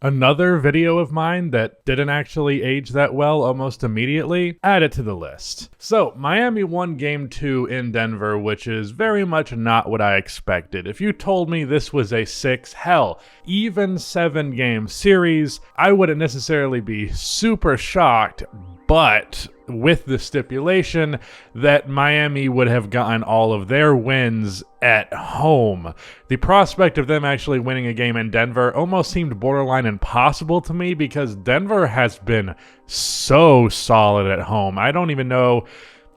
Another video of mine that didn't actually age that well almost immediately, add it to the list. So, Miami won game 2 in Denver, which is very much not what I expected. If you told me this was a 6, hell, even 7-game series, I wouldn't necessarily be super shocked, but with the stipulation that Miami would have gotten all of their wins at home. The prospect of them actually winning a game in Denver almost seemed borderline impossible to me because Denver has been so solid at home. I don't even know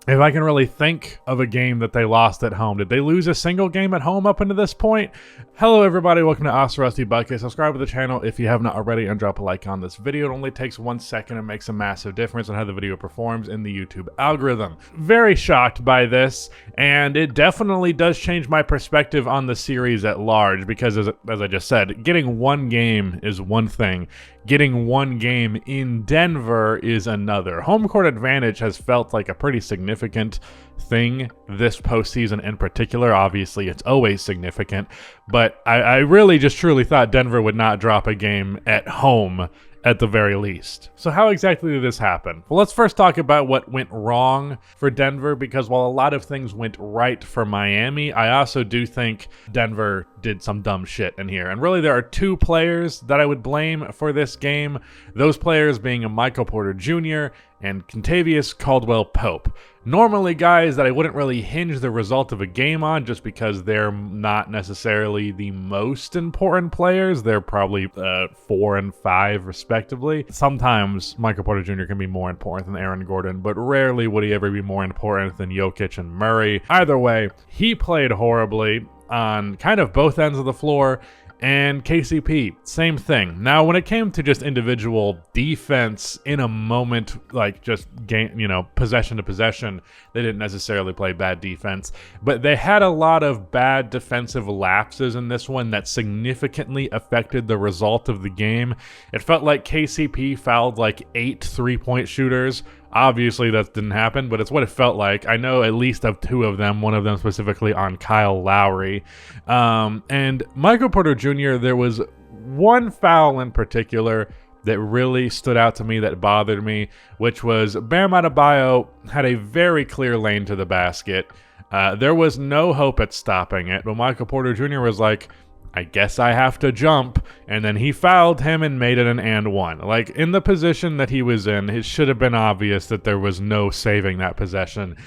if I can really think of a game that they lost at home. Did they lose a single game at home up until this point? Hello everybody, welcome to Us Rusty Bucket. Subscribe to the channel if you have not already and drop a like on this video. It only takes 1 second and makes a massive difference on how the video performs in the YouTube algorithm. Very shocked by this, and it definitely does change my perspective on the series at large because as I just said, getting one game is one thing. Getting one game in Denver is another. Home court advantage has felt like a pretty significant thing this postseason in particular. Obviously, it's always significant, but I really just truly thought Denver would not drop a game at home at the very least. So how exactly did this happen? Well, let's first talk about what went wrong for Denver, because while a lot of things went right for Miami, I also do think Denver did some dumb shit in here. And really there are 2 players that I would blame for this game. Those players being Michael Porter Jr. and Kentavious Caldwell-Pope. Normally guys that I wouldn't really hinge the result of a game on just because they're not necessarily the most important players. They're probably 4 and 5 respectively. Sometimes Michael Porter Jr. can be more important than Aaron Gordon, but rarely would he ever be more important than Jokic and Murray. Either way, he played horribly on kind of both ends of the floor. And KCP, same thing. Now, when it came to just individual defense in a moment, like just game, possession to possession, they didn't necessarily play bad defense, but they had a lot of bad defensive lapses in this one that significantly affected the result of the game. It felt like KCP fouled like 8 3-point shooters. Obviously, that didn't happen, but it's what it felt like. I know at least of 2 of them, one of them specifically on Kyle Lowry. And Michael Porter Jr., there was one foul in particular that really stood out to me that bothered me, which was Bam Adebayo had a very clear lane to the basket. There was no hope at stopping it, but Michael Porter Jr. was like, I guess I have to jump, and then he fouled him and made it an and one. Like, in the position that he was in, it should have been obvious that there was no saving that possession,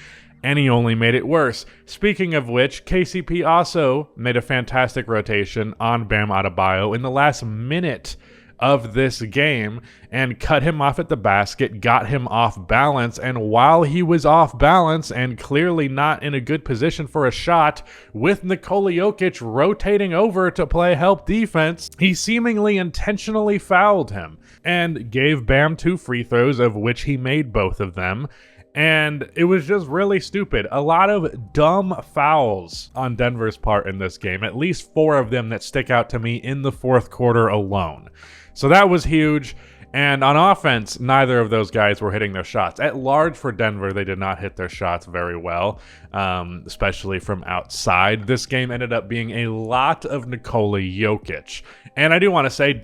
and he only made it worse. Speaking of which, KCP also made a fantastic rotation on Bam Adebayo in the last minute of this game and cut him off at the basket, got him off balance, and while he was off balance and clearly not in a good position for a shot, with Nikola Jokic rotating over to play help defense, he seemingly intentionally fouled him and gave Bam 2 free throws, of which he made both of them. And it was just really stupid. A lot of dumb fouls on Denver's part in this game, at least 4 of them that stick out to me in the 4th quarter alone. So that was huge. And on offense, neither of those guys were hitting their shots. At large for Denver, they did not hit their shots very well, especially from outside. This game ended up being a lot of Nikola Jokic. And I do want to say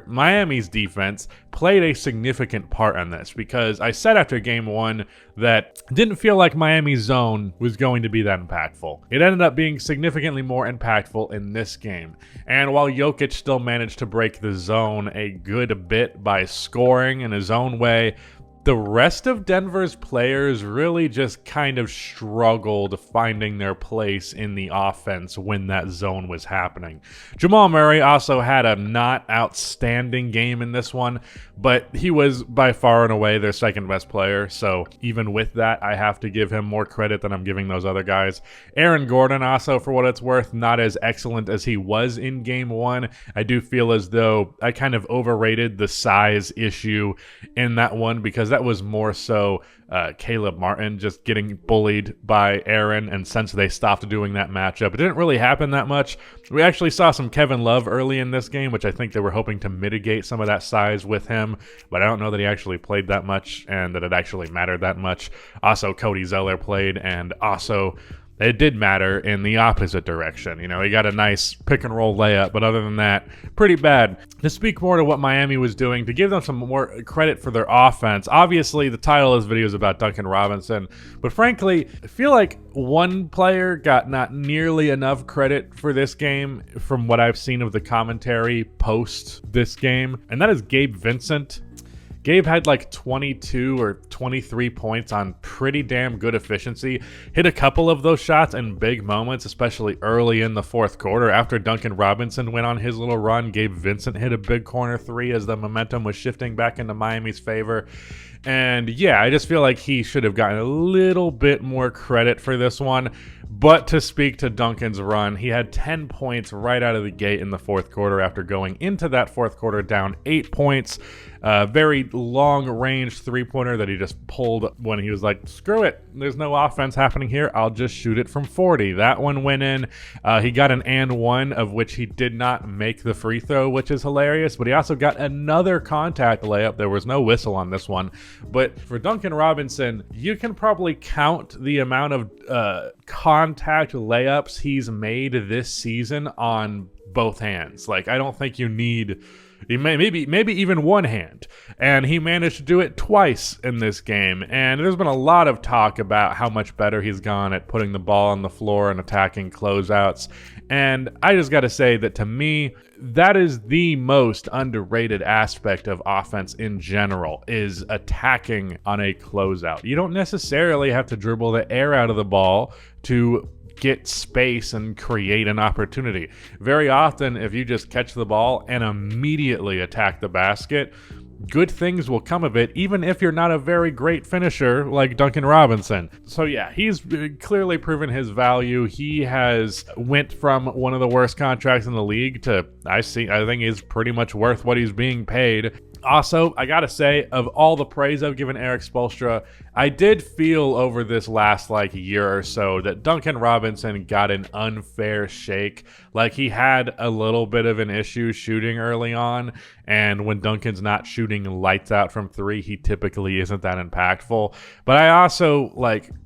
Miami's defense played a significant part in this, because I said after game 1 that didn't feel like Miami's zone was going to be that impactful. It ended up being significantly more impactful in this game. And while Jokic still managed to break the zone a good bit by scoring in his own way, the rest of Denver's players really just kind of struggled finding their place in the offense when that zone was happening. Jamal Murray also had a not outstanding game in this one, but he was by far and away their second best player, so even with that, I have to give him more credit than I'm giving those other guys. Aaron Gordon also, for what it's worth, not as excellent as he was in game 1. I do feel as though I kind of overrated the size issue in that one, because that was more so Caleb Martin just getting bullied by Aaron, and since they stopped doing that matchup, it didn't really happen that much. We actually saw some Kevin Love early in this game, which I think they were hoping to mitigate some of that size with him, but I don't know that he actually played that much and that it actually mattered that much. Also, Cody Zeller played, and also it did matter in the opposite direction. You know, he got a nice pick and roll layup, but other than that, pretty bad. To speak more to what Miami was doing, to give them some more credit for their offense, obviously the title of this video is about Duncan Robinson, but frankly, I feel like one player got not nearly enough credit for this game from what I've seen of the commentary post this game, and that is Gabe Vincent. Gabe had like 22 or 23 points on pretty damn good efficiency. Hit a couple of those shots in big moments, especially early in the fourth quarter. After Duncan Robinson went on his little run, Gabe Vincent hit a big corner three as the momentum was shifting back into Miami's favor. And yeah, I just feel like he should have gotten a little bit more credit for this one. But to speak to Duncan's run, he had 10 points right out of the gate in the fourth quarter after going into that fourth quarter down 8 points. Very long-range three-pointer that he just pulled when he was like, screw it, there's no offense happening here, I'll just shoot it from 40. That one went in. He got an and one, of which he did not make the free throw, which is hilarious, but he also got another contact layup. There was no whistle on this one. But for Duncan Robinson, you can probably count the amount of contact layups he's made this season on both hands. Like, I don't think you need... maybe even one hand, and he managed to do it twice in this game. And there's been a lot of talk about how much better he's gone at putting the ball on the floor and attacking closeouts, and I just gotta say that to me, that is the most underrated aspect of offense in general, is attacking on a closeout. You don't necessarily have to dribble the air out of the ball to get space and create an opportunity. Very often, if you just catch the ball and immediately attack the basket, good things will come of it, even if you're not a very great finisher like Duncan Robinson. So yeah, he's clearly proven his value. He has went from one of the worst contracts in the league to, I think he's pretty much worth what he's being paid. Also, I gotta say, of all the praise I've given Erik Spoelstra, I did feel over this last year or so that Duncan Robinson got an unfair shake. Like, he had a little bit of an issue shooting early on, and when Duncan's not shooting lights out from three, he typically isn't that impactful. But I also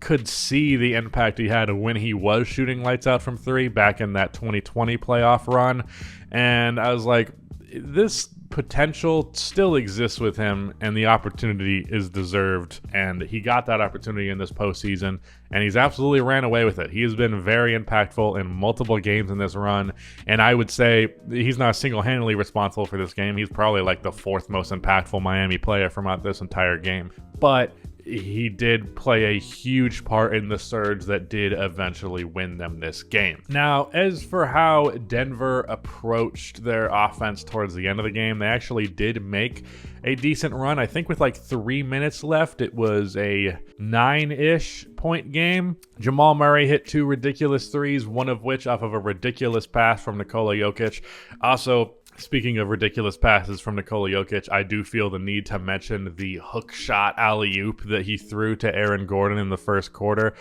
could see the impact he had when he was shooting lights out from three back in that 2020 playoff run, and I was like, this potential still exists with him, and the opportunity is deserved, and he got that opportunity in this postseason, and he's absolutely ran away with it. He has been very impactful in multiple games in this run, and I would say he's not single-handedly responsible for this game. He's probably the fourth most impactful Miami player from this entire game, but he did play a huge part in the surge that did eventually win them this game. Now, as for how Denver approached their offense towards the end of the game, they actually did make a decent run. I think with 3 minutes left, it was a 9-ish point game. Jamal Murray hit 2 ridiculous threes, one of which off of a ridiculous pass from Nikola Jokic. Also, speaking of ridiculous passes from Nikola Jokic, I do feel the need to mention the hook shot alley-oop that he threw to Aaron Gordon in the first quarter.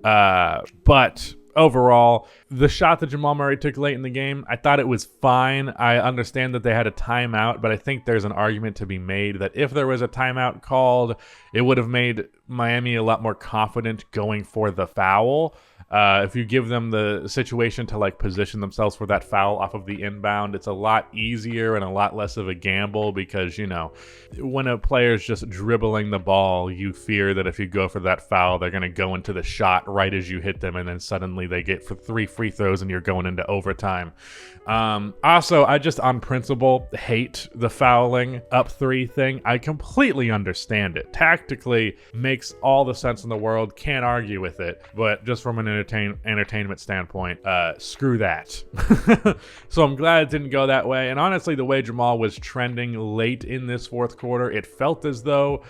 But overall, the shot that Jamal Murray took late in the game, I thought it was fine. I understand that they had a timeout, but I think there's an argument to be made that if there was a timeout called, it would have made Miami a lot more confident going for the foul. If you give them the situation to position themselves for that foul off of the inbound, it's a lot easier and a lot less of a gamble because, when a player's just dribbling the ball, you fear that if you go for that foul, they're going to go into the shot right as you hit them, and then suddenly they get for 3 free throws and you're going into overtime. Also, I just on principle hate the fouling up 3 thing. I completely understand it. Tactically makes all the sense in the world, can't argue with it, but just from an entertainment standpoint, screw that. So I'm glad it didn't go that way, and honestly, the way Jamal was trending late in this fourth quarter, it felt as though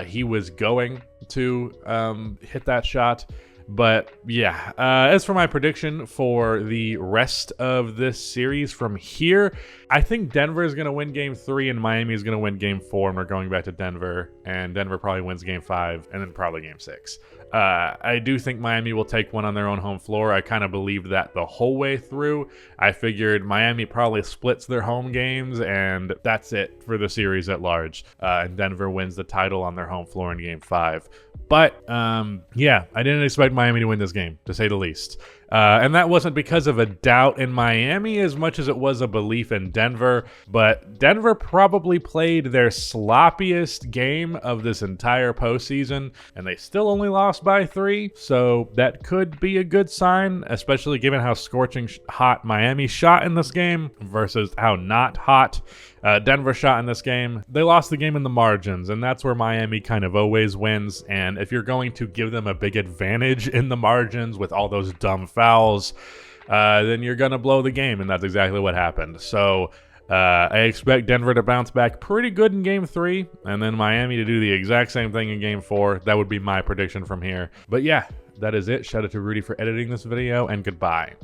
he was going to hit that shot. But yeah, as for my prediction for the rest of this series from here, I think Denver is going to win game 3 and Miami is going to win game 4, and we're going back to Denver, and Denver probably wins game 5 and then probably game 6. I do think Miami will take one on their own home floor. I kind of believed that the whole way through. I figured Miami probably splits their home games, and that's it for the series at large. And Denver wins the title on their home floor in Game 5. But, yeah, I didn't expect Miami to win this game, to say the least. And that wasn't because of a doubt in Miami as much as it was a belief in Denver. But Denver probably played their sloppiest game of this entire postseason, and they still only lost by 3. So that could be a good sign, especially given how scorching hot Miami shot in this game versus how not hot Denver shot in this game. They lost the game in the margins, and that's where Miami kind of always wins. And if you're going to give them a big advantage in the margins with all those dumb fouls, then you're going to blow the game, and that's exactly what happened. So I expect Denver to bounce back pretty good in Game 3, and then Miami to do the exact same thing in Game 4. That would be my prediction from here. But yeah, that is it. Shout out to Rudy for editing this video, and goodbye.